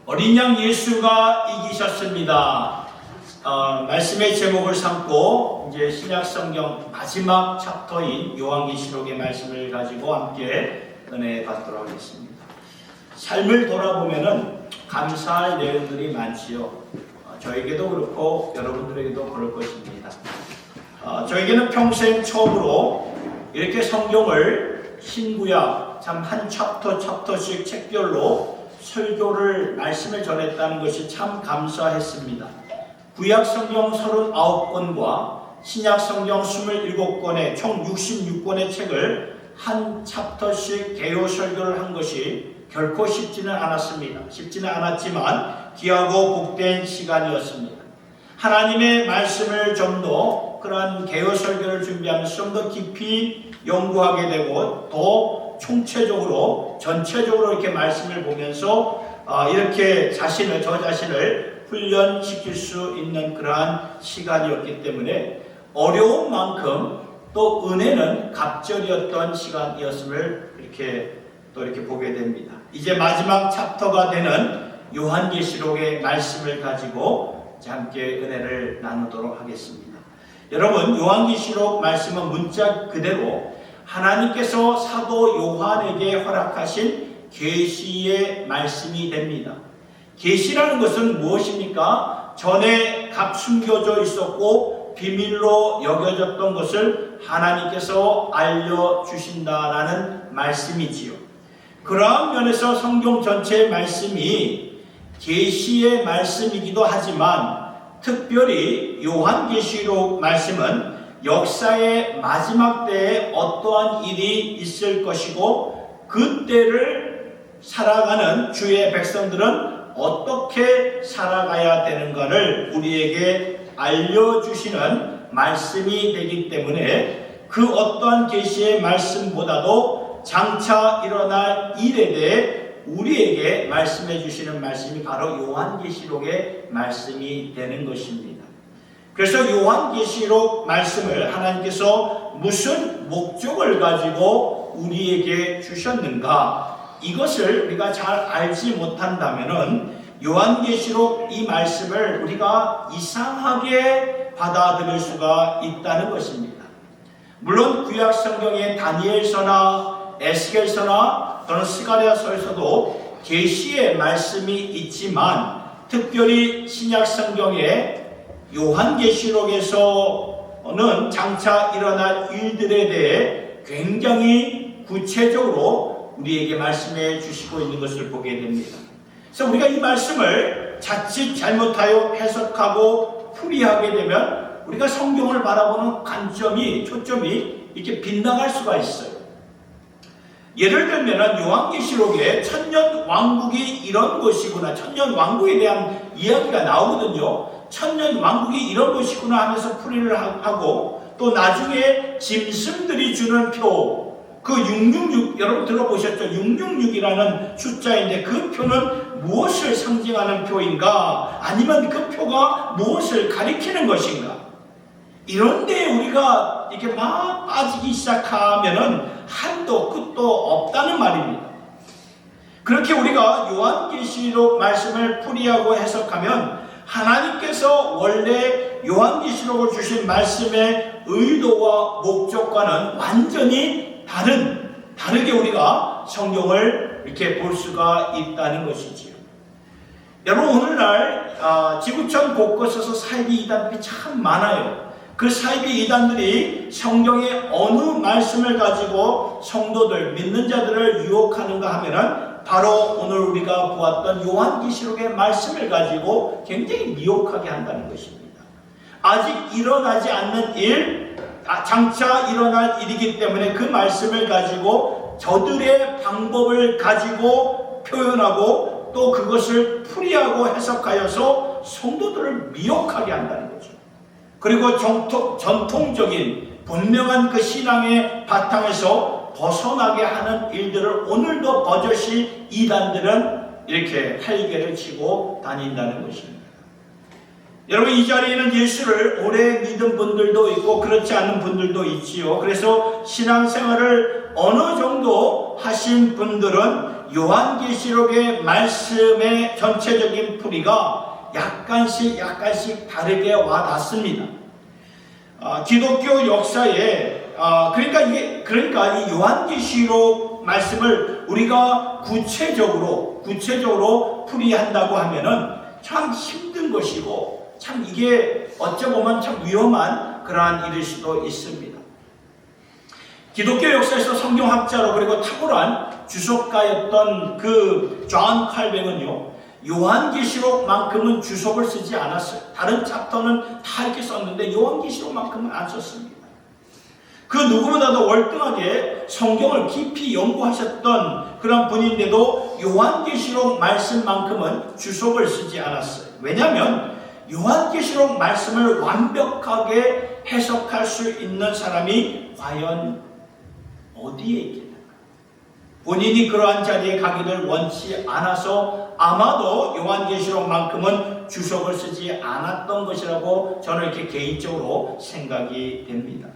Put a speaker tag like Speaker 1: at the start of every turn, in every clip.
Speaker 1: 어린 양 예수가 이기셨습니다. 말씀의 제목을 삼고 이제 신약 성경 마지막 챕터인 요한계시록의 말씀을 가지고 함께 은혜 받도록 하겠습니다. 삶을 돌아보면은 감사할 내용들이 많지요. 저에게도 그렇고 여러분들에게도 그럴 것입니다. 저에게는 평생 처음으로 이렇게 성경을 신구약 참 한 챕터씩 책별로 설교를 말씀을 전했다는 것이 참 감사했습니다. 구약 성경 39권과 신약 성경 27권의 총 66권의 책을 한 챕터씩 개요 설교를 한 것이 결코 쉽지는 않았습니다. 쉽지는 않았지만 귀하고 복된 시간이었습니다. 하나님의 말씀을 좀 더 그러한 개요 설교를 준비하면서 좀 더 깊이 연구하게 되고 더 총체적으로 전체적으로 이렇게 말씀을 보면서 이렇게 저 자신을 훈련시킬 수 있는 그러한 시간이었기 때문에 어려운 만큼 또 은혜는 갑절이었던 시간이었음을 이렇게 보게 됩니다. 이제 마지막 챕터가 되는 요한계시록의 말씀을 가지고 함께 은혜를 나누도록 하겠습니다. 여러분, 요한계시록 말씀은 문자 그대로 하나님께서 사도 요한에게 허락하신 계시의 말씀이 됩니다. 계시라는 것은 무엇입니까? 전에 숨겨져 있었고 비밀로 여겨졌던 것을 하나님께서 알려주신다라는 말씀이지요. 그러한 면에서 성경 전체의 말씀이 계시의 말씀이기도 하지만 특별히 요한계시록 말씀은 역사의 마지막 때에 어떠한 일이 있을 것이고 그때를 살아가는 주의 백성들은 어떻게 살아가야 되는가를 우리에게 알려주시는 말씀이 되기 때문에 그 어떠한 계시의 말씀보다도 장차 일어날 일에 대해 우리에게 말씀해 주시는 말씀이 바로 요한계시록의 말씀이 되는 것입니다. 그래서 요한계시록 말씀을 하나님께서 무슨 목적을 가지고 우리에게 주셨는가, 이것을 우리가 잘 알지 못한다면은 요한계시록 이 말씀을 우리가 이상하게 받아들일 수가 있다는 것입니다. 물론 구약 성경의 다니엘서나 에스겔서나 또는 스가랴서에서도 계시의 말씀이 있지만 특별히 신약 성경의 요한계시록에서는 장차 일어날 일들에 대해 굉장히 구체적으로 우리에게 말씀해 주시고 있는 것을 보게 됩니다. 그래서 우리가 이 말씀을 자칫 잘못하여 해석하고 풀이하게 되면 우리가 성경을 바라보는 초점이 이렇게 빗나갈 수가 있어요. 예를 들면 요한계시록에 천년 왕국이 이런 것이구나, 천년 왕국에 대한 이야기가 나오거든요. 천년 왕국이 이런 것이구나 하면서 풀이를 하고 또 나중에 짐승들이 주는 표, 그 666 여러분 들어보셨죠? 666이라는 숫자인데 그 표는 무엇을 상징하는 표인가? 아니면 그 표가 무엇을 가리키는 것인가? 이런데 우리가 이렇게 막 빠지기 시작하면은 한도 끝도 없다는 말입니다. 그렇게 우리가 요한계시록 말씀을 풀이하고 해석하면 하나님께서 원래 요한계시록을 주신 말씀의 의도와 목적과는 완전히 다르게 우리가 성경을 이렇게 볼 수가 있다는 것이지요. 여러분, 오늘날 지구촌 곳곳에서 사이비 이단들이 참 많아요. 그 사이비 이단들이 성경의 어느 말씀을 가지고 성도들, 믿는 자들을 유혹하는가 하면은 바로 오늘 우리가 보았던 요한계시록의 말씀을 가지고 굉장히 미혹하게 한다는 것입니다. 아직 일어나지 않는 일, 장차 일어날 일이기 때문에 그 말씀을 가지고 저들의 방법을 가지고 표현하고 또 그것을 풀이하고 해석하여서 성도들을 미혹하게 한다는 거죠. 그리고 전통적인 분명한 그 신앙의 바탕에서 벗어나게 하는 일들을 오늘도 버젓이 이단들은 이렇게 활개를 치고 다닌다는 것입니다. 여러분, 이 자리에는 예수를 오래 믿은 분들도 있고 그렇지 않은 분들도 있지요. 그래서 신앙생활을 어느 정도 하신 분들은 요한계시록의 말씀의 전체적인 풀이가 약간씩 다르게 와닿습니다. 기독교 역사에 그러니까 이 요한계시록 말씀을 우리가 구체적으로 풀이한다고 하면은 참 힘든 것이고 참 이게 어찌 보면 참 위험한 그러한 일일 수도 있습니다. 기독교 역사에서 성경학자로 그리고 탁월한 주석가였던 그 존 칼뱅은요, 요한계시록만큼은 주석을 쓰지 않았어요. 다른 챕터는 다 이렇게 썼는데 요한계시록만큼은 안 썼습니다. 그 누구보다도 월등하게 성경을 깊이 연구하셨던 그런 분인데도 요한계시록 말씀만큼은 주석을 쓰지 않았어요. 왜냐하면 요한계시록 말씀을 완벽하게 해석할 수 있는 사람이 과연 어디에 있겠는가? 본인이 그러한 자리에 가기를 원치 않아서 아마도 요한계시록만큼은 주석을 쓰지 않았던 것이라고 저는 이렇게 개인적으로 생각이 됩니다.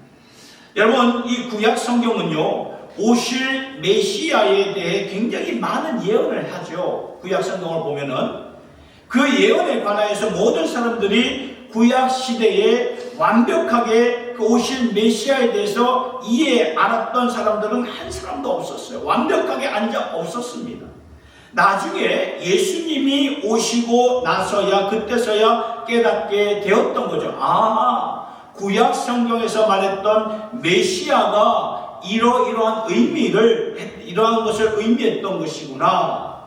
Speaker 1: 여러분, 이 구약 성경은요, 오실 메시아에 대해 굉장히 많은 예언을 하죠. 구약 성경을 보면은 그 예언에 관하여서 모든 사람들이 구약 시대에 완벽하게 그 오실 메시아에 대해서 이해 알았던 사람들은 한 사람도 없었어요. 완벽하게 없었습니다. 나중에 예수님이 오시고 나서야 그때서야 깨닫게 되었던 거죠. 구약 성경에서 말했던 메시아가 이러한 것을 의미했던 것이구나.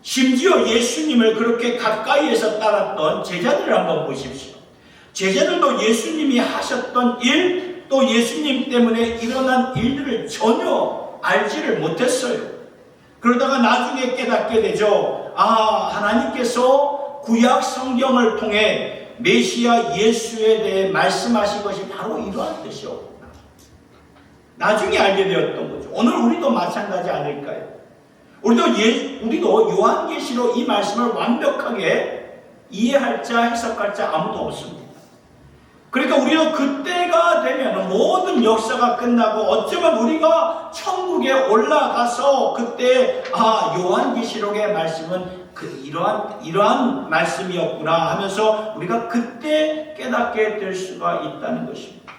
Speaker 1: 심지어 예수님을 그렇게 가까이에서 따랐던 제자들을 한번 보십시오. 제자들도 예수님이 하셨던 일, 또 예수님 때문에 일어난 일들을 전혀 알지를 못했어요. 그러다가 나중에 깨닫게 되죠. 하나님께서 구약 성경을 통해 메시아 예수에 대해 말씀하신 것이 바로 이러한 뜻이었구나. 나중에 알게 되었던 거죠. 오늘 우리도 마찬가지 아닐까요? 우리도 요한계시록 이 말씀을 완벽하게 이해할 자, 해석할 자 아무도 없습니다. 그러니까 우리도 그때가 되면 모든 역사가 끝나고 어쩌면 우리가 천국에 올라가서 그때 요한계시록의 말씀은 이러한 말씀이었구나 하면서 우리가 그때 깨닫게 될 수가 있다는 것입니다.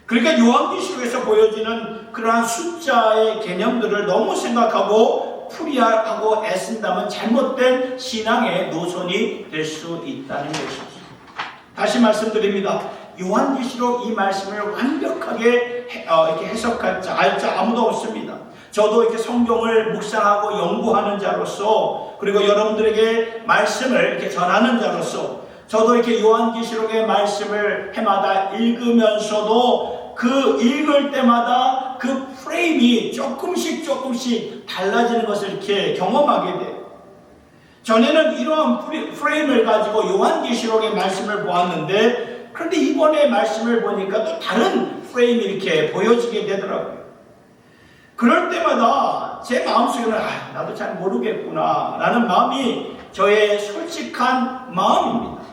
Speaker 1: 그러니까 요한계시록에서 보여지는 그러한 숫자의 개념들을 너무 생각하고 풀이하고 애쓴다면 잘못된 신앙의 노선이 될 수 있다는 것이죠. 다시 말씀드립니다. 요한계시록 이 말씀을 완벽하게 이렇게 해석할 자, 알 자 아무도 없습니다. 저도 이렇게 성경을 묵상하고 연구하는 자로서, 그리고 여러분들에게 말씀을 이렇게 전하는 자로서, 저도 이렇게 요한계시록의 말씀을 해마다 읽으면서도 그 읽을 때마다 그 프레임이 조금씩 달라지는 것을 이렇게 경험하게 돼요. 전에는 이러한 프레임을 가지고 요한계시록의 말씀을 보았는데, 그런데 이번에 말씀을 보니까 또 다른 프레임이 이렇게 보여지게 되더라고요. 그럴 때마다 제 마음속에는 나도 잘 모르겠구나 라는 마음이 저의 솔직한 마음입니다.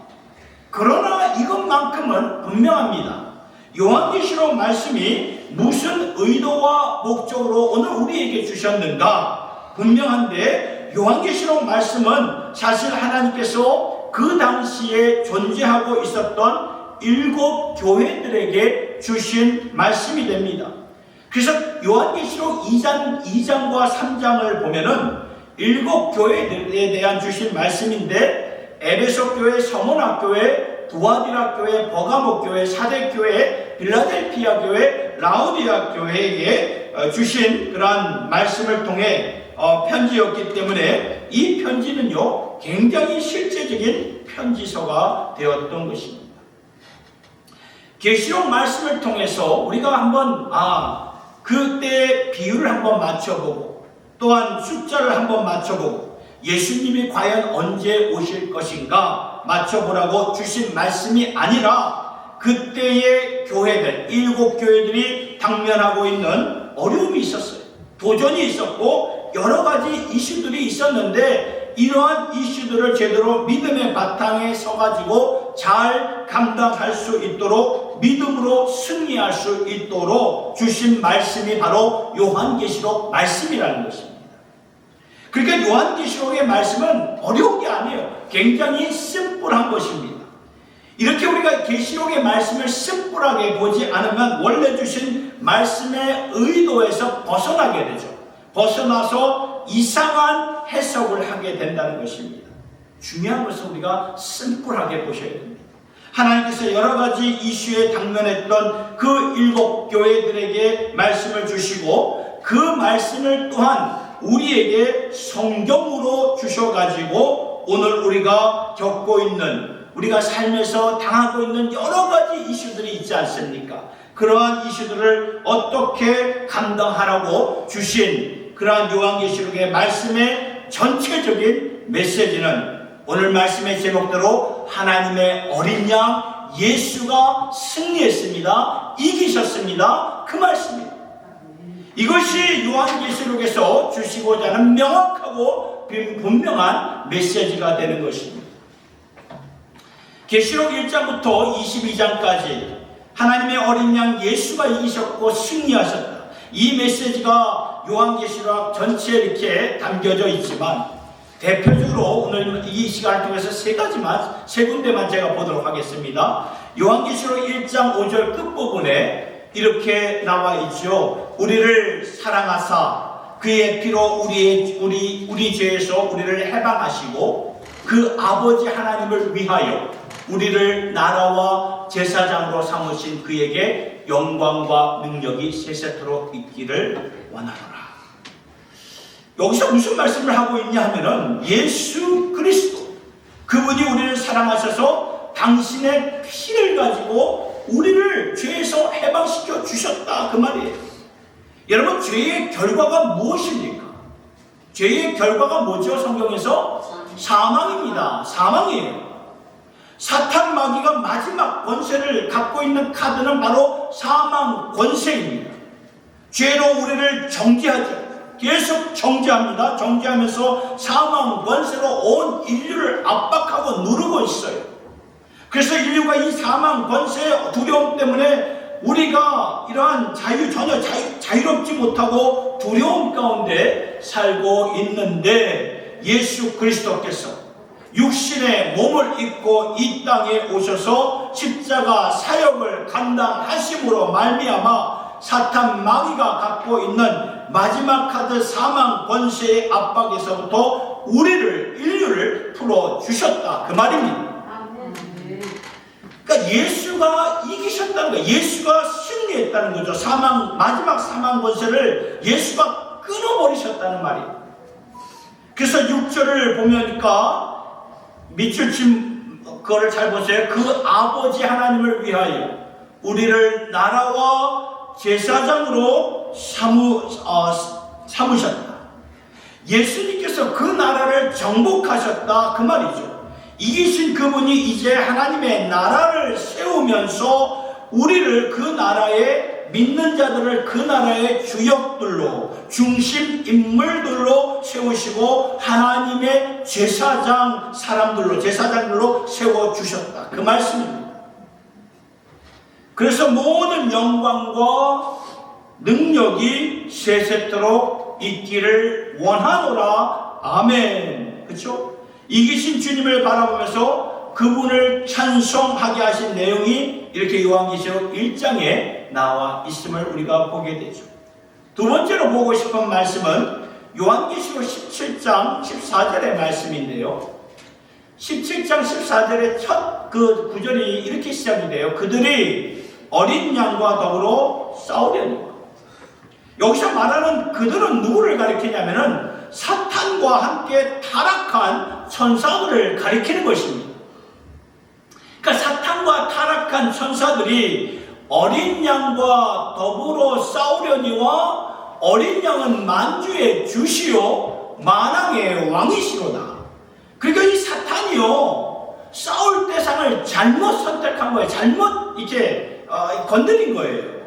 Speaker 1: 그러나 이것만큼은 분명합니다. 요한계시록 말씀이 무슨 의도와 목적으로 오늘 우리에게 주셨는가 분명한데, 요한계시록 말씀은 사실 하나님께서 그 당시에 존재하고 있었던 7 교회들에게 주신 말씀이 됩니다. 그래서 요한계시록 2장과 3장을 보면은 7 교회들에 대한 주신 말씀인데, 에베소 교회, 서문학 교회, 두아디라 교회, 버가모 교회, 사대 교회, 빌라델피아 교회, 라우디아 교회에 주신 그러한 말씀을 통해 편지였기 때문에 이 편지는요 굉장히 실제적인 편지서가 되었던 것입니다. 계시록 말씀을 통해서 우리가 한번 그때 비율을 한번 맞춰보고, 또한 숫자를 한번 맞춰보고, 예수님이 과연 언제 오실 것인가 맞춰보라고 주신 말씀이 아니라, 그때의 교회들, 7 교회들이 당면하고 있는 어려움이 있었어요. 도전이 있었고 여러 가지 이슈들이 있었는데, 이러한 이슈들을 제대로 믿음의 바탕에 서가지고 잘 감당할 수 있도록, 믿음으로 승리할 수 있도록 주신 말씀이 바로 요한계시록 말씀이라는 것입니다. 그러니까 요한계시록의 말씀은 어려운 게 아니에요. 굉장히 심플한 것입니다. 이렇게 우리가 계시록의 말씀을 심플하게 보지 않으면 원래 주신 말씀의 의도에서 벗어나게 되죠. 벗어나서 이상한 해석을 하게 된다는 것입니다. 중요한 것은 우리가 심플하게 보셔야 됩니다. 하나님께서 여러 가지 이슈에 당면했던 그 7 교회들에게 말씀을 주시고 그 말씀을 또한 우리에게 성경으로 주셔가지고 오늘 우리가 겪고 있는, 우리가 삶에서 당하고 있는 여러 가지 이슈들이 있지 않습니까? 그러한 이슈들을 어떻게 감당하라고 주신 그러한 요한계시록의 말씀의 전체적인 메시지는 오늘 말씀의 제목대로 하나님의 어린 양 예수가 승리했습니다. 이기셨습니다. 그 말씀입니다. 이것이 요한계시록에서 주시고자 하는 명확하고 분명한 메시지가 되는 것입니다. 계시록 1장부터 22장까지 하나님의 어린 양 예수가 이기셨고 승리하셨다. 이 메시지가 요한계시록 전체에 이렇게 담겨져 있지만 대표적으로 오늘 이 시간을 통해서 세 군데만 제가 보도록 하겠습니다. 요한계시록 1장 5절 끝부분에 이렇게 나와 있죠. 우리를 사랑하사 그의 피로 우리 죄에서 우리를 해방하시고 그 아버지 하나님을 위하여 우리를 나라와 제사장으로 삼으신 그에게 영광과 능력이 세세토록 있기를 원하노라. 여기서 무슨 말씀을 하고 있냐 하면은 예수 그리스도 그분이 우리를 사랑하셔서 당신의 피를 가지고 우리를 죄에서 해방시켜 주셨다 그 말이에요. 여러분, 죄의 결과가 무엇입니까? 죄의 결과가 뭐죠? 성경에서 사망입니다. 사망이에요. 사탄 마귀가 마지막 권세를 갖고 있는 카드는 바로 사망 권세입니다. 죄로 우리를 정죄하죠. 계속 정죄합니다. 정죄하면서 사망 권세로 온 인류를 압박하고 누르고 있어요. 그래서 인류가 이 사망 권세의 두려움 때문에 우리가 이러한 전혀 자유롭지 못하고 두려움 가운데 살고 있는데 예수 그리스도께서 육신의 몸을 입고 이 땅에 오셔서 십자가 사역을 감당하심으로 말미암아 사탄 마귀가 갖고 있는 마지막 카드 사망 권세의 압박에서부터 인류를 풀어주셨다 그 말입니다. 그러니까 예수가 이기셨다는 거예요. 예수가 승리했다는 거죠. 마지막 사망 권세를 예수가 끊어버리셨다는 말이에요. 그래서 6절을 보면니까 밑줄 친 그거를 잘 보세요. 그 아버지 하나님을 위하여 우리를 나라와 제사장으로 삼으셨다. 예수님께서 그 나라를 정복하셨다 그 말이죠. 이기신 그분이 이제 하나님의 나라를 세우면서 우리를 그 나라의 믿는 자들을 그 나라의 주역들로 중심 인물들로 세우시고 하나님의 제사장들로 세워주셨다 그 말씀입니다. 그래서 모든 영광과 능력이 세세토록 있기를 원하노라. 아멘. 그렇죠? 이기신 주님을 바라보면서 그분을 찬송하게 하신 내용이 이렇게 요한계시록 1장에 나와 있음을 우리가 보게 되죠. 두 번째로 보고 싶은 말씀은 요한계시록 17장 14절의 말씀인데요. 17장 14절의 첫 그 구절이 이렇게 시작이 돼요. 그들이 어린 양과 더불어 싸우려니와. 여기서 말하는 그들은 누구를 가리키냐면은 사탄과 함께 타락한 천사들을 가리키는 것입니다. 그러니까 사탄과 타락한 천사들이 어린 양과 더불어 싸우려니와 어린 양은 만주의 주시요 만왕의 왕이시로다. 그러니까 이 사탄이요 싸울 대상을 잘못 선택한 거예요. 잘못 이렇게 건드린 거예요.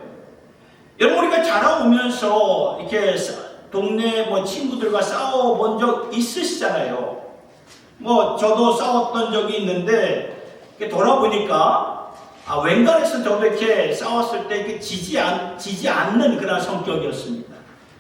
Speaker 1: 여러분, 우리가 자라오면서 이렇게 동네 친구들과 싸워본 적 있으시잖아요. 저도 싸웠던 적이 있는데 돌아보니까 웬간해서 저도 이렇게 싸웠을 때 지지 않는 그런 성격이었습니다.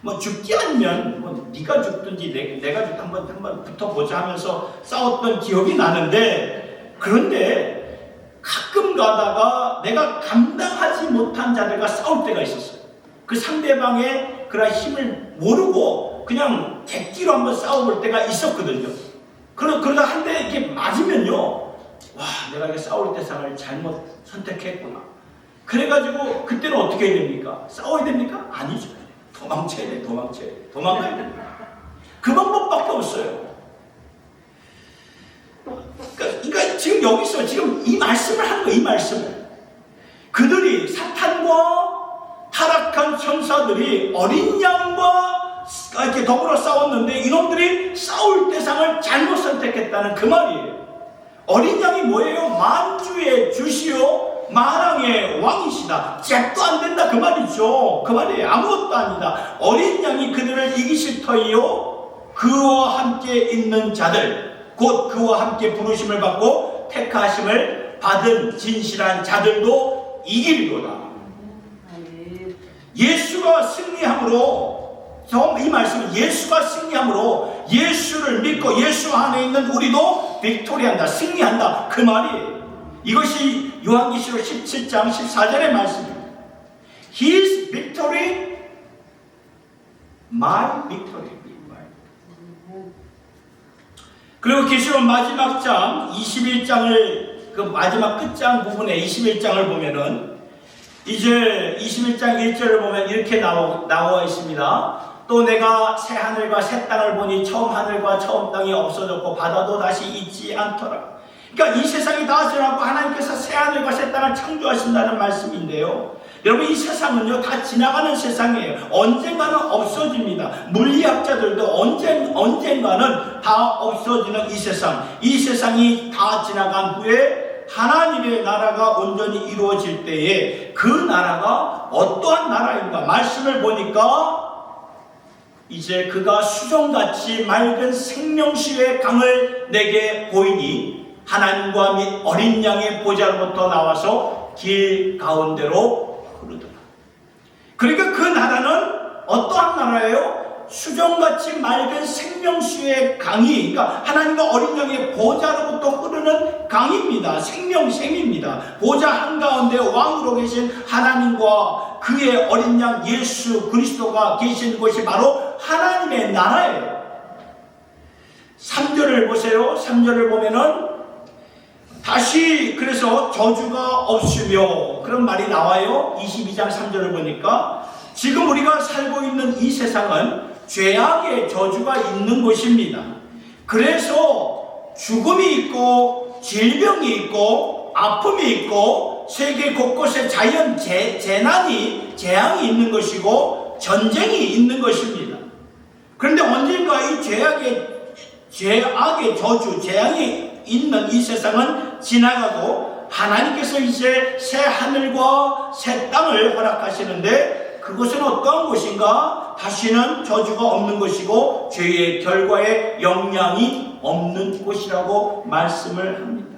Speaker 1: 뭐 죽지 않으면 뭐 네가 죽든지 내가 죽든 한번 붙어보자 하면서 싸웠던 기억이 나는데, 그런데 가끔 가다가 내가 감당하지 못한 자들과 싸울 때가 있었어요. 그 상대방의 그런 힘을 모르고 그냥 객기로 한번 싸워볼 때가 있었거든요. 그러다 한 대 이렇게 맞으면요, 와, 내가 이게 싸울 대상을 잘못 선택했구나. 그래가지고 그때는 어떻게 해야 됩니까? 싸워야 됩니까? 아니죠. 도망쳐야 돼. 도망가야 됩니다. 그 방법밖에 없어요. 그러니까 지금 여기서 지금 이 말씀을 하는 거예요. 이 말씀을. 그들이 사탄과 타락한 천사들이 어린 양과 이렇게 더불어 싸웠는데 이놈들이 싸울 대상을 잘못 선택했다는 그 말이에요. 어린 양이 뭐예요? 만주의 주시오 만왕의 왕이시다. 잽도 안 된다 그 말이죠. 그 말이에요. 아무것도 아니다. 어린 양이 그들을 이기실 터이요 그와 함께 있는 자들, 곧 그와 함께 부르심을 받고 택하심을 받은 진실한 자들도 이기리로다. 예수가 승리함으로, 이 말씀은 예수가 승리함으로 예수를 믿고 예수 안에 있는 우리도 빅토리한다, 승리한다 그 말이에요. 이것이 요한계시록 17장 14절의 말씀입니다. His victory, my victory. 그리고 계시록 마지막 장 21장을 그 마지막 끝장 부분에 21장을 보면은 이제 21장 1절을 보면 이렇게 나와 있습니다. 또 내가 새 하늘과 새 땅을 보니 처음 하늘과 처음 땅이 없어졌고 바다도 다시 있지 않더라. 그러니까 이 세상이 다 지나고 하나님께서 새 하늘과 새 땅을 창조하신다는 말씀인데요. 여러분, 이 세상은요 다 지나가는 세상이에요. 언젠가는 없어집니다. 물리학자들도 언젠가는 다 없어지는 이 세상. 이 세상이 다 지나간 후에 하나님의 나라가 온전히 이루어질 때에 그 나라가 어떠한 나라인가 말씀을 보니까 이제 그가 수정같이 맑은 생명수의 강을 내게 보이니 하나님과 및 어린 양의 보좌로부터 나와서 길 가운데로 흐르더라. 그러니까 그 나라는 어떠한 나라예요? 수정같이 맑은 생명수의 강이, 그러니까 하나님과 어린 양의 보좌로부터 흐르는 강입니다. 생명샘입니다. 보좌 한가운데 왕으로 계신 하나님과 그의 어린 양 예수 그리스도가 계신 곳이 바로 하나님의 나라예요. 3절을 보세요. 3절을 보면은 다시 그래서 저주가 없으며 그런 말이 나와요. 22장 3절을 보니까 지금 우리가 살고 있는 이 세상은 죄악의 저주가 있는 곳입니다. 그래서 죽음이 있고 질병이 있고 아픔이 있고 세계 곳곳에 자연 재난이 재앙이 있는 것이고 전쟁이 있는 것입니다. 그런데 언젠가 이 죄악의 저주, 재앙이 있는 이 세상은 지나가고 하나님께서 이제 새 하늘과 새 땅을 허락하시는데 그것은 어떠한 곳인가? 다시는 저주가 없는 것이고 죄의 결과에 영향이 없는 곳이라고 말씀을 합니다.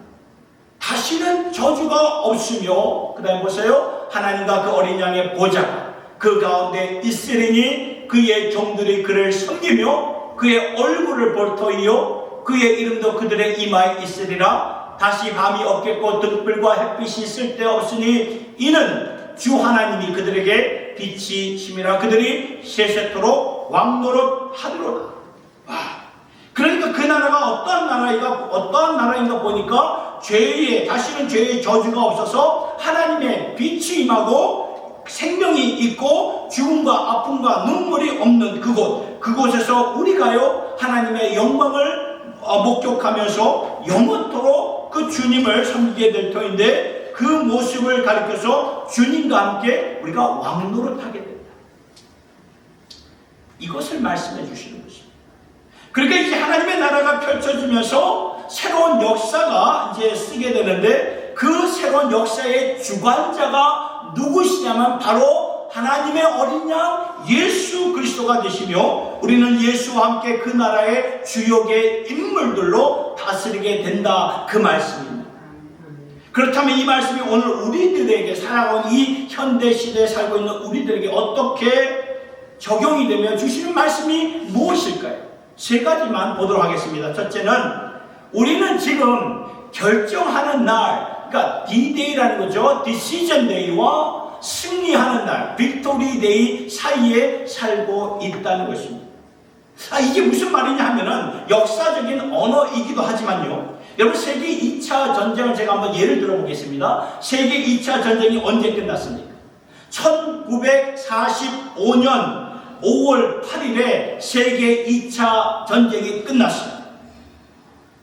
Speaker 1: 다시는 저주가 없으며 그 다음에 보세요. 하나님과 그 어린 양의 보좌가 그 가운데 있으리니 그의 종들이 그를 섬기며 그의 얼굴을 볼 터이요 그의 이름도 그들의 이마에 있으리라. 다시 밤이 없겠고 등불과 햇빛이 쓸데없으니 이는 주 하나님이 그들에게 빛이 심이라. 그들이 세세토록 왕노릇 하리로다. 그러니까 그 나라가 어떠한 나라인가 보니까 다시는 죄의 저주가 없어서 하나님의 빛이 임하고 생명이 있고 죽음과 아픔과 눈물이 없는 그곳에서 우리가요 하나님의 영광을 목격하면서 영원토록 그 주님을 섬기게 될 터인데 그 모습을 가리켜서 주님과 함께 우리가 왕노릇하게 된다. 이것을 말씀해 주시는 것입니다. 그러니까 이제 하나님의 나라가 펼쳐지면서 새로운 역사가 이제 쓰게 되는데 그 새로운 역사의 주관자가 누구시냐면 바로 하나님의 어린 양 예수 그리스도가 되시며 우리는 예수와 함께 그 나라의 주역의 인물들로 다스리게 된다 그 말씀입니다. 그렇다면 이 말씀이 오늘 우리들에게 살아온 이 현대 시대에 살고 있는 우리들에게 어떻게 적용이 되며 주시는 말씀이 무엇일까요? 세 가지만 보도록 하겠습니다. 첫째는 우리는 지금 결정하는 날, 그러니까 D-Day라는 거죠. Decision Day와 승리하는 날, Victory Day 사이에 살고 있다는 것입니다. 이게 무슨 말이냐 하면은 역사적인 언어이기도 하지만요. 여러분, 세계 2차 전쟁을 제가 한번 예를 들어보겠습니다. 세계 2차 전쟁이 언제 끝났습니까? 1945년 5월 8일에 세계 2차 전쟁이 끝났습니다.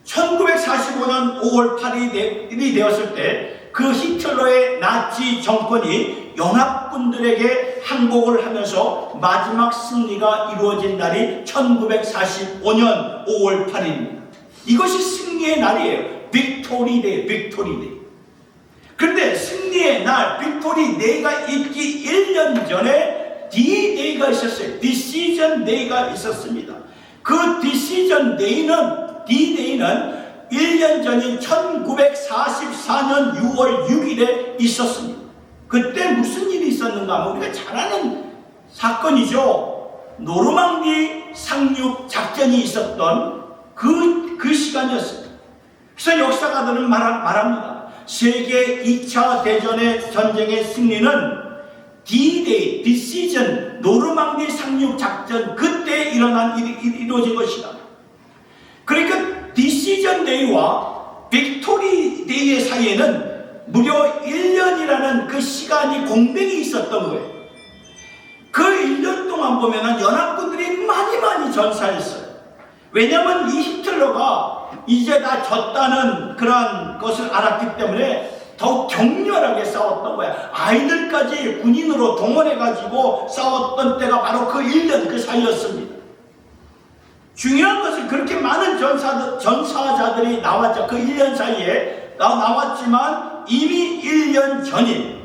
Speaker 1: 1945년 5월 8일이 되었을 때 그 히틀러의 나치 정권이 연합군들에게 항복을 하면서 마지막 승리가 이루어진 날이 1945년 5월 8일입니다. 이것이 승리의 날이에요. 빅토리 데이, 빅토리 데이. 그런데 승리의 날, 빅토리 데이가 있기 1년 전에 D-Day가 있었어요. Decision Day가 있었습니다. 그 Decision Day는, D-Day는 1년 전인 1944년 6월 6일에 있었습니다. 그때 무슨 일이 있었는가 하면 우리가 잘 아는 사건이죠. 노르망디 상륙 작전이 있었던 그 시간이었습니다. 그래서 역사가들은 말합니다. 세계 2차 대전의 전쟁의 승리는 D-Day, Decision, 노르망디 상륙 작전 그때 이루어진 것이다. 그러니까 Decision Day와 Victory Day의 사이에는 무려 1년이라는 그 시간이 공백이 있었던 거예요. 그 1년 동안 보면은 연합군들이 많이 전사했어요. 왜냐하면 이 히틀러가 이제 다 졌다는 그런 것을 알았기 때문에 더욱 격렬하게 싸웠던 거야. 아이들까지 군인으로 동원해가지고 싸웠던 때가 바로 그 1년 그 사이였습니다. 중요한 것은 그렇게 많은 전사자들이 나왔죠. 그 1년 사이에 나왔지만 이미 1년 전인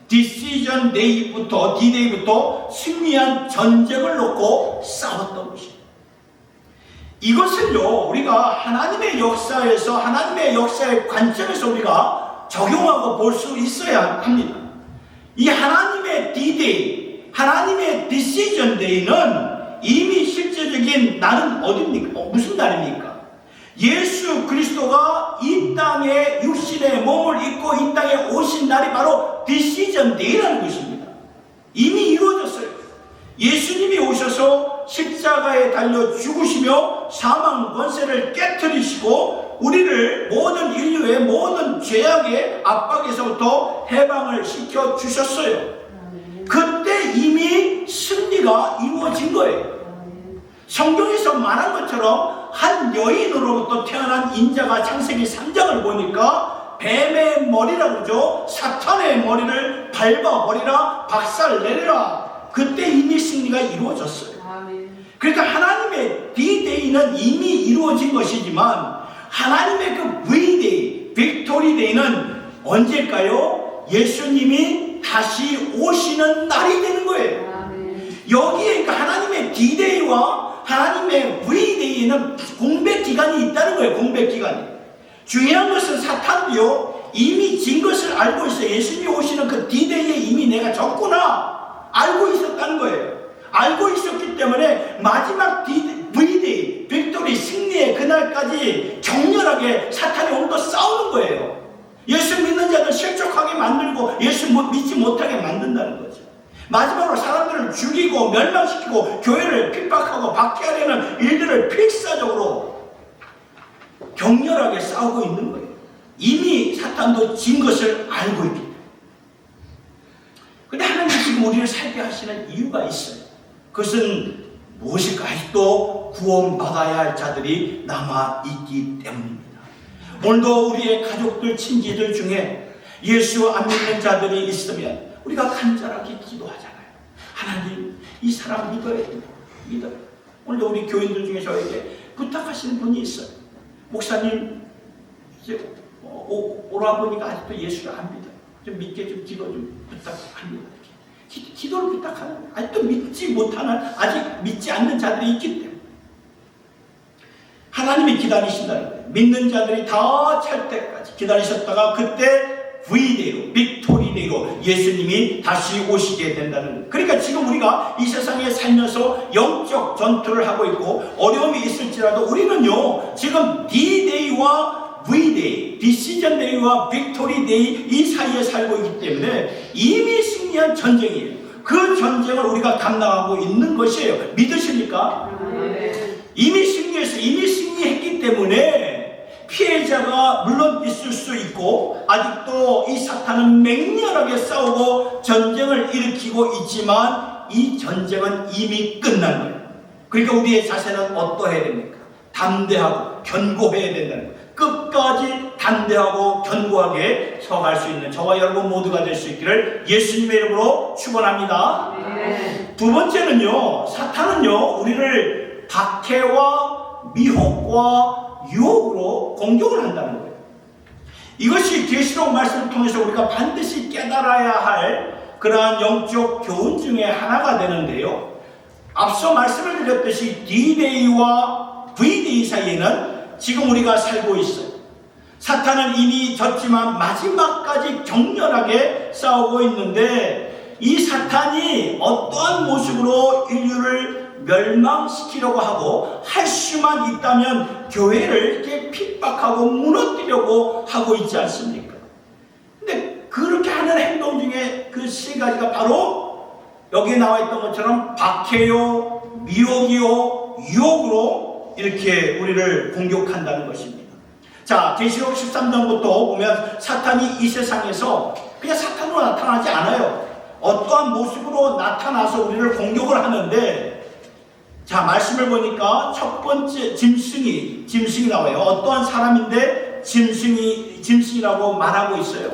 Speaker 1: Decision Day부터 D-Day부터 승리한 전쟁을 놓고 싸웠던 것입니다. 이것을요, 우리가 하나님의 역사에서, 하나님의 역사의 관점에서 우리가 적용하고 볼 수 있어야 합니다. 이 하나님의 D-Day, 하나님의 Decision Day는 이미 실제적인 날은 어디입니까? 무슨 날입니까? 예수 그리스도가 이 땅에 육신의 몸을 입고 이 땅에 오신 날이 바로 Decision Day라는 것입니다. 이미 이루어졌어요. 예수님이 오셔서 십자가에 달려 죽으시며 사망 권세를 깨트리시고 우리를 모든 인류의 모든 죄악의 압박에서부터 해방을 시켜 주셨어요. 그때 이미 승리가 이루어진 거예요. 성경에서 말한 것처럼 한 여인으로부터 태어난 인자가 창세기 3장을 보니까 뱀의 머리라고 그러죠. 사탄의 머리를 밟아버리라, 박살내리라. 그때 이미 승리가 이루어졌어요. 그러니까 하나님의 D-Day는 이미 이루어진 것이지만 하나님의 그 V-Day, Victory Day는 언제일까요? 예수님이 다시 오시는 날이 되는 거예요. 여기에 그러니까 하나님의 D-Day와 하나님의 V-Day에는 공백 기간이 있다는 거예요. 공백 기간이. 중요한 것은 사탄도요, 이미 진 것을 알고 있어요. 예수님이 오시는 그 D-Day에 이미 내가 졌구나 알고 있었다는 거예요. 알고 있었기 때문에 마지막 V-Day, 빅토리 승리의 그날까지 격렬하게 사탄이 오늘도 싸우는 거예요. 예수 믿는 자들 실족하게 만들고 예수 믿지 못하게 만든다는 거죠. 마지막으로 사람들을 죽이고 멸망시키고 교회를 핍박하고 박해하려는 일들을 필사적으로 격렬하게 싸우고 있는 거예요. 이미 사탄도 진 것을 알고 있기 때문에. 그런데 하나님 지금 우리를 살게 하시는 이유가 있어요. 그것은 무엇일까? 아직도 구원받아야 할 자들이 남아있기 때문입니다. 오늘도 우리의 가족들, 친지들 중에 예수 안 믿는 자들이 있으면 우리가 간절하게 기도하잖아요. 하나님, 이 사람 믿어야 된다. 믿어요. 오늘도 우리 교인들 중에 저에게 부탁하시는 분이 있어요. 목사님, 이제 오라버니가 아직도 예수를 안 믿어요. 좀 믿게 좀 기도 좀 부탁합니다. 기도를 부탁하는, 아직도 믿지 못하는, 아직 믿지 않는 자들이 있기 때문에 하나님이 기다리신다는 거예요. 믿는 자들이 다 찰 때까지 기다리셨다가 그때 V데이로, 빅토리데이로 예수님이 다시 오시게 된다는 거예요. 그러니까 지금 우리가 이 세상에 살면서 영적 전투를 하고 있고 어려움이 있을지라도 우리는요, 지금 D-Day와 V-Day, 디시전 데이와 빅토리 데이 이 사이에 살고 있기 때문에 이미 승리한 전쟁이에요. 그 전쟁을 우리가 감당하고 있는 것이에요. 믿으십니까? 이미 승리했어요. 이미 승리했기 때문에 피해자가 물론 있을 수 있고 아직도 이 사탄은 맹렬하게 싸우고 전쟁을 일으키고 있지만 이 전쟁은 이미 끝난 거예요. 그러니까 우리의 자세는 어떠해야 됩니까? 담대하고 견고해야 된다는 거예요. 끝까지 담대하고 견고하게 서갈 수 있는 저와 여러분 모두가 될 수 있기를 예수님의 이름으로 축원합니다. 두 번째는요, 사탄은요 우리를 박해와 미혹과 유혹으로 공격을 한다는 거예요. 이것이 계시록 말씀을 통해서 우리가 반드시 깨달아야 할 그러한 영적 교훈 중에 하나가 되는데요, 앞서 말씀을 드렸듯이 D-Day와 V-Day 사이에는 지금 우리가 살고 있어요. 사탄은 이미 졌지만 마지막까지 격렬하게 싸우고 있는데 이 사탄이 어떠한 모습으로 인류를 멸망시키려고 하고 할 수만 있다면 교회를 이렇게 핍박하고 무너뜨리려고 하고 있지 않습니까? 근데 그렇게 하는 행동 중에 그 세 가지가 바로 여기에 나와 있던 것처럼 박해요, 미혹이요, 유혹으로 이렇게 우리를 공격한다는 것입니다. 자, 계시록 13장부터 보면 사탄이 이 세상에서 그냥 사탄으로 나타나지 않아요. 어떠한 모습으로 나타나서 우리를 공격을 하는데, 자, 말씀을 보니까 첫 번째 짐승이 나와요. 어떠한 사람인데 짐승이라고 말하고 있어요.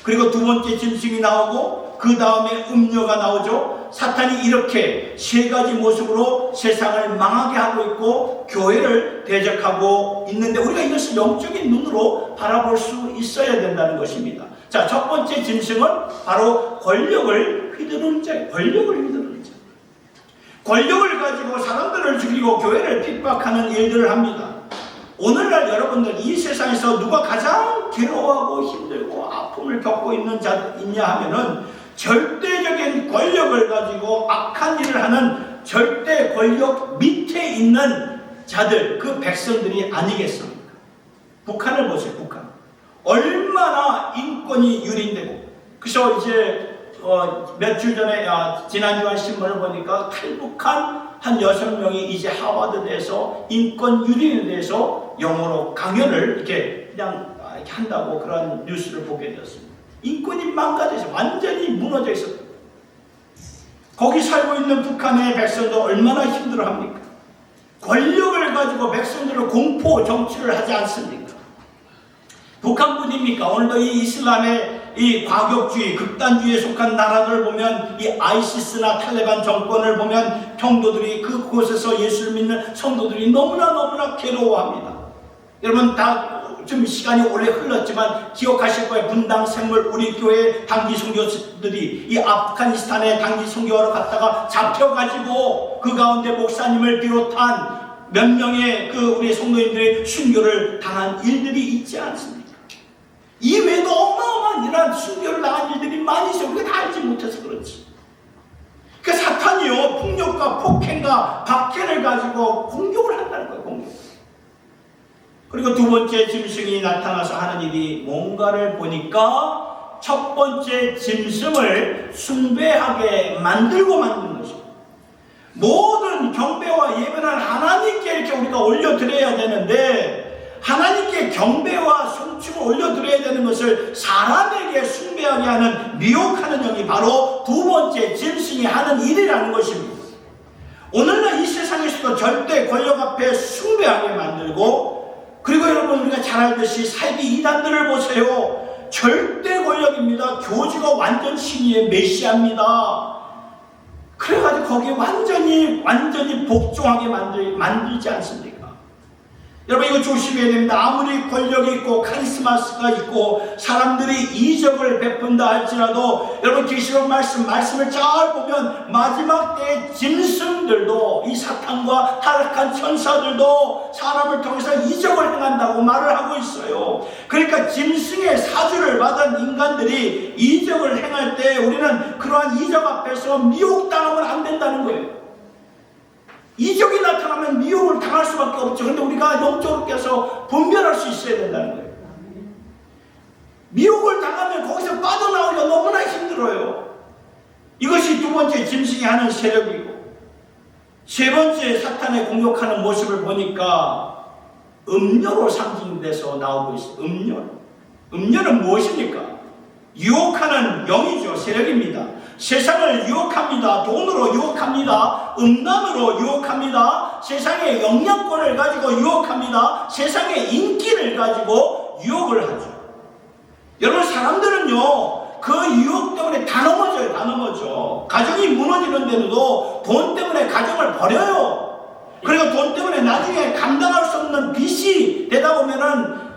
Speaker 1: 그리고 두 번째 짐승이 나오고 그 다음에 음녀가 나오죠. 사탄이 이렇게 세 가지 모습으로 세상을 망하게 하고 있고 교회를 대적하고 있는데 우리가 이것을 영적인 눈으로 바라볼 수 있어야 된다는 것입니다. 자, 첫 번째 짐승은 바로 권력을 휘두르는 자예요. 권력을 휘두르는 자. 권력을 가지고 사람들을 죽이고 교회를 핍박하는 일들을 합니다. 오늘날 여러분들 이 세상에서 누가 가장 괴로워하고 힘들고 아픔을 겪고 있는 자 있냐 하면은 절대적인 권력을 가지고 악한 일을 하는 절대 권력 밑에 있는 자들, 그 백성들이 아니겠습니까? 북한을 보세요. 북한 얼마나 인권이 유린되고, 그래서 이제 며칠 전에 지난주한 신문을 보니까 탈북한 한 6명이 이제 하버드대에서 인권 유린에 대해서 영어로 강연을 이렇게 그냥 이렇게 한다고 그런 뉴스를 보게 되었습니다. 인권이 망가져서 완전히 무너져 있었다. 거기 살고 있는 북한의 백성들 얼마나 힘들어합니까? 권력을 가지고 백성들을 공포 정치를 하지 않습니까? 북한뿐입니까? 오늘도 이 이슬람의 이 과격주의, 극단주의에 속한 나라들을 보면 이 아이시스나 탈레반 정권을 보면 평도들이 그곳에서 예수를 믿는 성도들이 너무나 괴로워합니다. 여러분 다 좀 시간이 오래 흘렀지만 기억하실 거예요. 분당 샘물 우리 교회 단기 선교들이 이 아프가니스탄에 단기 선교하러 갔다가 잡혀가지고 그 가운데 목사님을 비롯한 몇 명의 그 우리 성도님들의 순교를 당한 일들이 있지 않습니까? 이외에도 어마어마한 이런 순교를 당한 일들이 많이 있어요. 우리가 다 알지 못해서 그렇지. 그 사탄이요, 폭력과 폭행과 박해를 가지고 공격을 한다는 거예요. 공격. 그리고 두 번째 짐승이 나타나서 하는 일이 뭔가를 보니까 첫 번째 짐승을 숭배하게 만드는 것입니다. 모든 경배와 예배는 하나님께 이렇게 우리가 올려드려야 되는데, 하나님께 경배와 송축을 올려드려야 되는 것을 사람에게 숭배하게 하는, 미혹하는 영이 바로 두 번째 짐승이 하는 일이라는 것입니다. 오늘날 이 세상에서도 절대 권력 앞에 숭배하게 만들고, 그리고 여러분 우리가 잘 알듯이 사이비 이단들을 보세요. 절대 권력입니다. 교주가 완전 신의의 메시아입니다. 그래가지고 거기에 완전히 복종하게 만들지 않습니까? 여러분 이거 조심해야 됩니다. 아무리 권력이 있고 카리스마스가 있고 사람들이 이적을 베푼다 할지라도 여러분 계시록 말씀을 잘 보면 마지막 때의 짐승들도 이 사탄과 타락한 천사들도 사람을 통해서 이적을 행한다고 말을 하고 있어요. 그러니까 짐승의 사주를 받은 인간들이 이적을 행할 때 우리는 그러한 이적 앞에서 미혹당하면 안 된다는 거예요. 이적이 나타나면 미혹을 당할 수밖에 없죠. 그런데 우리가 영적으로 깨서 분별할 수 있어야 된다는 거예요. 미혹을 당하면 거기서 빠져나오기가 너무나 힘들어요. 이것이 두 번째 짐승이 하는 세력이고, 세 번째 사탄의 공격하는 모습을 보니까 음료로 상징돼서 나오고 있어요. 음료는 무엇입니까? 유혹하는 영이죠. 세력입니다. 세상을 유혹합니다. 돈으로 유혹합니다. 음란으로 유혹합니다. 세상의 영향권을 가지고 유혹합니다. 세상의 인기를 가지고 유혹을 하죠. 여러분 사람들은요 그 유혹 때문에 다 넘어져요. 다 넘어져. 가정이 무너지는데도 돈 때문에 가정을 버려요. 그리고 돈 때문에 나중에 감당할 수 없는 빚이 되다 보면은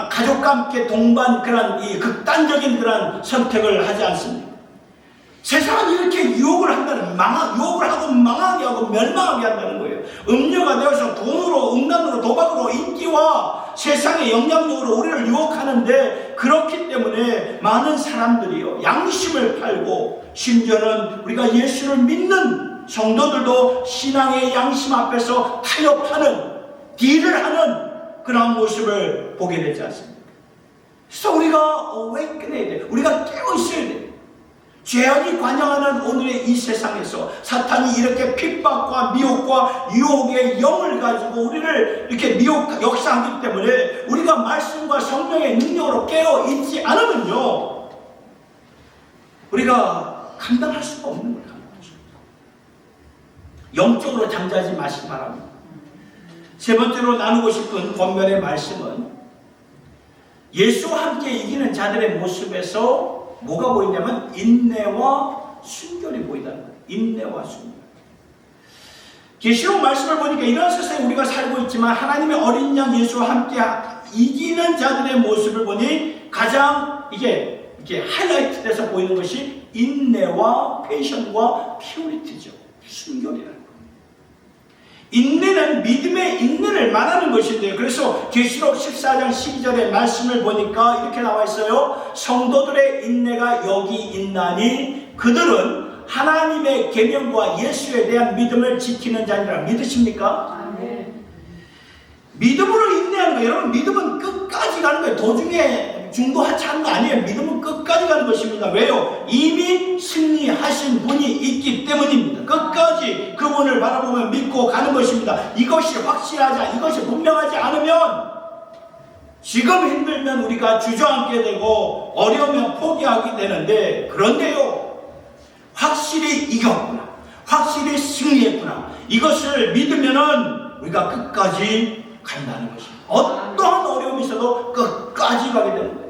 Speaker 1: 가족과 함께 동반 그런 이 극단적인 그런 선택을 하지 않습니다. 세상은 이렇게 유혹을 한다는 유혹을 하고 망하게 하고 멸망하게 한다는 거예요. 음료가 되어서 돈으로 음란으로 도박으로 인기와 세상의 영향력으로 우리를 유혹하는데 그렇기 때문에 많은 사람들이요 양심을 팔고 심지어는 우리가 예수를 믿는 성도들도 신앙의 양심 앞에서 타협하는 딜을 하는 그런 모습을 보게 되지 않습니까? 그래서 우리가 awaken해야 돼요. 우리가 깨어 있어야 돼요. 죄악이 관영하는 오늘의 이 세상에서 사탄이 이렇게 핍박과 미혹과 유혹의 영을 가지고 우리를 이렇게 역사하기 때문에 우리가 말씀과 성령의 능력으로 깨어 있지 않으면요 우리가 감당할 수가 없는 거예요. 영적으로 잠자지 마시기 바랍니다. 세 번째로 나누고 싶은 본문의 말씀은 예수와 함께 이기는 자들의 모습에서 뭐가 보이냐면 인내와 순결이 보인다는 거예요. 인내와 순결. 계시록 말씀을 보니까 이런 세상에 우리가 살고 있지만 하나님의 어린 양 예수와 함께 이기는 자들의 모습을 보니 가장 이게 하이라이트 돼서 보이는 것이 인내와 패션과 퓨리티죠. 순결이라는 거예요. 인내는 믿음의 인내를 말하는 것인데요. 그래서 계시록 14장 12절의 말씀을 보니까 이렇게 나와 있어요. 성도들의 인내가 여기 있나니 그들은 하나님의 계명과 예수에 대한 믿음을 지키는 자니라. 믿으십니까? 네. 믿음으로 인내하는 거예요. 여러분 믿음은 끝까지 가는 거예요. 도중에 중도하차하는 거 아니에요. 믿음은 끝까지 가는 것입니다. 왜요? 이미 승리하신 분이 있기 때문입니다. 끝까지 그분을 바라보며 믿고 가는 것입니다. 이것이 확실하지, 이것이 분명하지 않으면 지금 힘들면 우리가 주저앉게 되고 어려우면 포기하게 되는데 그런데요 확실히 이겼구나, 확실히 승리했구나, 이것을 믿으면은 우리가 끝까지 간다는 것입니다. 어떠한 어려움이 있어도 끝까지 가게 되는 거예요.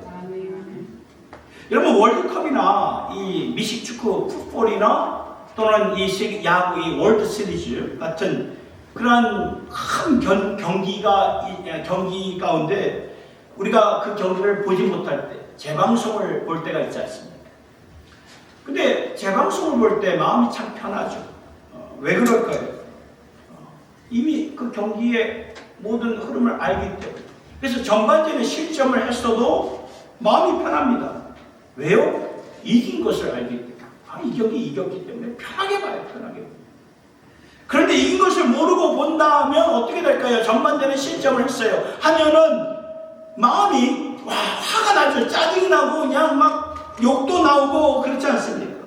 Speaker 1: 여러분 월드컵이나 이 미식축구 풋볼이나 또는 이 세계 야구 이 월드 시리즈 같은 그러한 큰 경기 가운데 우리가 그 경기를 보지 못할 때 재방송을 볼 때가 있지 않습니까? 근데 재방송을 볼 때 마음이 참 편하죠. 왜 그럴까요? 이미 그 경기의 모든 흐름을 알기 때문에. 그래서 전반전에 실점을 했어도 마음이 편합니다. 왜요? 이긴 것을 알기 때문에. 이 경기 이겼기 때문에 편하게 봐요. 편하게. 그런데 이긴 것을 모르고 본다면 어떻게 될까요? 전반전에 실점을 했어요. 하면은 마음이 화가 나죠. 짜증이 나고 그냥 막 욕도 나오고 그렇지 않습니까?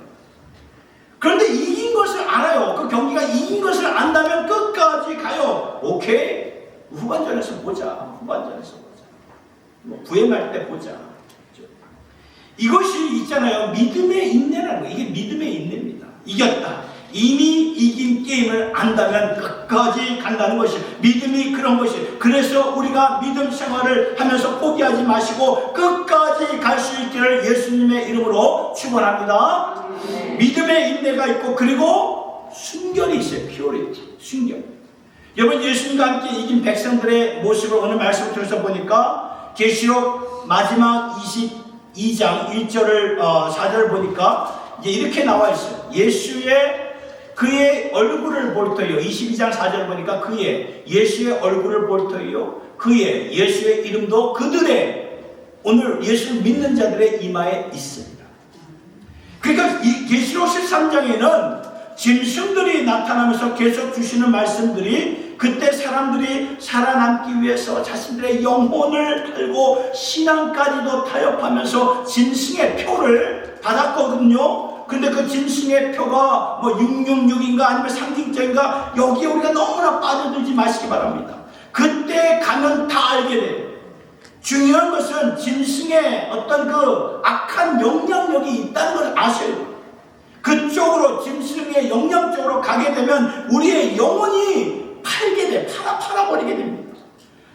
Speaker 1: 그런데 이긴 것을 알아요. 그 경기가 이긴 것을 안다면 끝까지 가요. 오케이. 후반전에서 보자. 뭐 부임할 때 보자. 이것이 있잖아요. 믿음의 인내라는 거예요. 이게 믿음의 인내입니다. 이겼다. 이미 이긴 게임을 안다면 끝까지 간다는 것이 믿음이 그런 것이. 그래서 우리가 믿음 생활을 하면서 포기하지 마시고 끝까지 갈 수 있기를 예수님의 이름으로 축원합니다. 믿음의 인내가 있고 그리고 순결이 있어요. 퓨리티, 순결. 여러분, 예수님과 함께 이긴 백성들의 모습을 오늘 말씀을 통해서 보니까 계시록 마지막 22장 1절을 4절을 보니까 이제 이렇게 나와 있어요. 그의 얼굴을 볼 터이요. 22장 4절 보니까 예수의 얼굴을 볼 터이요. 예수의 이름도 그들의, 오늘 예수를 믿는 자들의 이마에 있습니다. 그러니까 이 계시록 13장에는 짐승들이 나타나면서 계속 주시는 말씀들이, 그때 사람들이 살아남기 위해서 자신들의 영혼을 걸고 신앙까지도 타협하면서 짐승의 표를 받았거든요. 근데 그 짐승의 표가 뭐 666인가 아니면 상징적인가, 여기에 우리가 너무나 빠져들지 마시기 바랍니다. 그때 가면 다 알게 돼요. 중요한 것은 짐승의 어떤 그 악한 영향력이 있다는 걸 아셔야 돼요. 그쪽으로, 짐승의 영향 쪽으로 가게 되면 우리의 영혼이 팔아버리게 됩니다.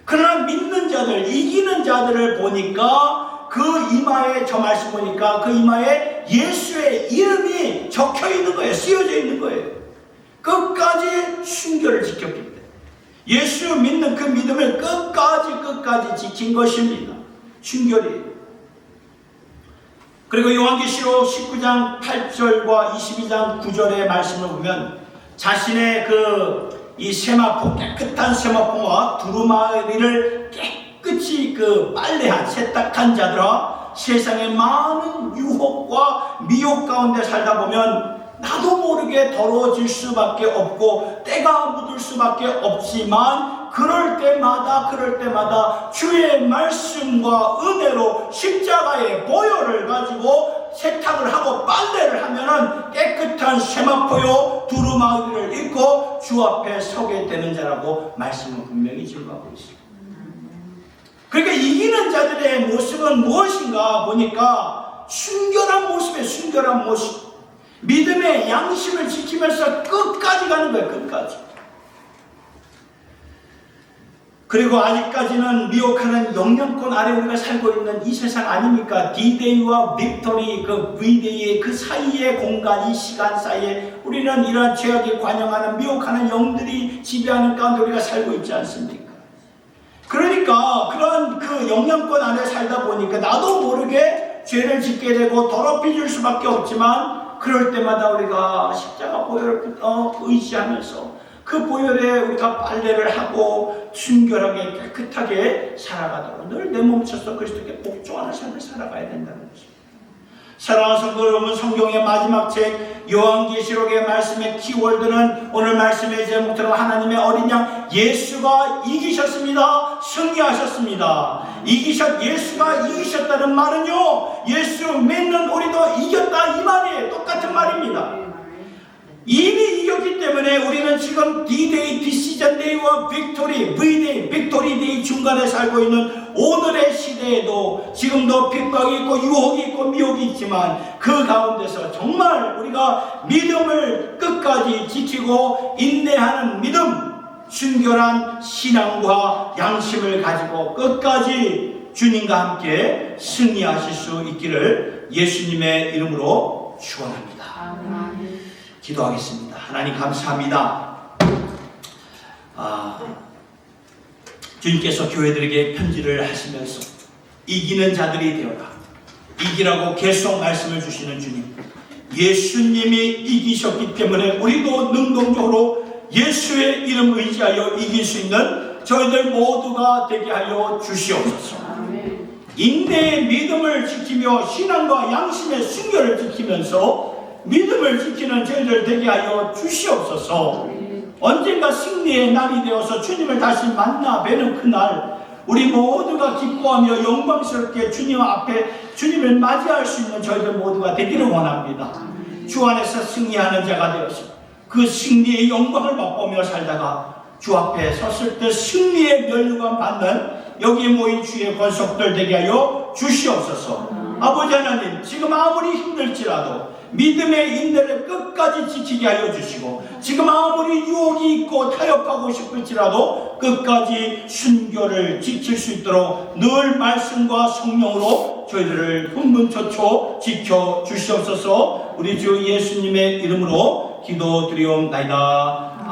Speaker 1: 그러나 믿는 자들, 이기는 자들을 보니까 그 이마에, 저 말씀 보니까 그 이마에 예수의 이름이 적혀 있는 거예요. 쓰여져 있는 거예요. 끝까지 순결을 지켰기 때문에 예수 믿는 그 믿음을 끝까지 지킨 것입니다. 순결이. 그리고 요한계시록 19장 8절과 22장 9절의 말씀을 보면 자신의 이 세마포, 깨끗한 세마포와 두루마리를 깨끗이 빨래한, 세탁한 자들아, 세상의 많은 유혹과 미혹 가운데 살다 보면 나도 모르게 더러워질 수밖에 없고 때가 묻을 수밖에 없지만, 그럴 때마다 주의 말씀과 은혜로 십자가의 보혈을 가지고 세탁을 하고 빨래를 하면은 깨끗한 세마포요 두루마기를 입고 주 앞에 서게 되는 자라고 말씀은 분명히 증거하고 있습니다. 그러니까 이기는 자들의 모습은 무엇인가 보니까 순결한 모습이에요. 순결한 모습. 믿음의 양심을 지키면서 끝까지 가는 거예요. 끝까지. 그리고 아직까지는 미혹하는 영향권 아래 우리가 살고 있는 이 세상 아닙니까? D-Day와 빅토리, V-Day의 그 사이의 공간, 이 시간 사이에 우리는 이러한 죄악에 관영하는 미혹하는 영들이 지배하는 가운데 우리가 살고 있지 않습니까? 그러니까 그런 그 영향권 안에 살다 보니까 나도 모르게 죄를 짓게 되고 더럽혀질 수밖에 없지만, 그럴 때마다 우리가 십자가 보혈을 의지하면서 그 보혈에 우리가 빨래를 하고 순결하게 깨끗하게 살아가도록 늘 내몸쳐서 그리스도께 복종하는 삶을 살아가야 된다는 것입니다. 사랑하는 성도 여러분, 성경의 마지막 책 요한계시록의 말씀의 키워드는 오늘 말씀의 제목처럼 하나님의 어린 양 예수가 이기셨습니다. 승리하셨습니다. 예수가 이기셨다는 말은요, 예수 믿는 우리도 이겼다 이 말이에요. 똑같은 말입니다. 이미 이겼기 때문에 우리는 지금 D-Day, Decision Day와 Victory, V-Day, Victory Day 중간에 살고 있는 오늘의 시대에도 지금도 핍박이 있고 유혹이 있고 미혹이 있지만 그 가운데서 정말 우리가 믿음을 끝까지 지키고 인내하는 믿음, 순결한 신앙과 양심을 가지고 끝까지 주님과 함께 승리하실 수 있기를 예수님의 이름으로 축원합니다. 기도하겠습니다. 하나님 감사합니다. 주님께서 교회들에게 편지를 하시면서 이기는 자들이 되어라, 이기라고 계속 말씀을 주시는 주님, 예수님이 이기셨기 때문에 우리도 능동적으로 예수의 이름 의지하여 이길 수 있는 저희들 모두가 되게 하여 주시옵소서. 인내의 믿음을 지키며 신앙과 양심의 순결을 지키면서 믿음을 지키는 저희들 되게 하여 주시옵소서. 언젠가 승리의 날이 되어서 주님을 다시 만나 뵈는 그날 우리 모두가 기뻐하며 영광스럽게 주님 앞에 주님을 맞이할 수 있는 저희들 모두가 되기를 원합니다. 주 안에서 승리하는 자가 되어서 그 승리의 영광을 맛보며 살다가 주 앞에 섰을 때 승리의 면류관 받는 여기 모인 주의 권속들 되게 하여 주시옵소서. 아버지 하나님, 지금 아무리 힘들지라도 믿음의 인내를 끝까지 지키게 하여 주시고, 지금 아무리 유혹이 있고 타협하고 싶을지라도 끝까지 순결을 지킬 수 있도록 늘 말씀과 성령으로 저희들을 훈훈초초 지켜 주시옵소서. 우리 주 예수님의 이름으로 기도드리옵나이다.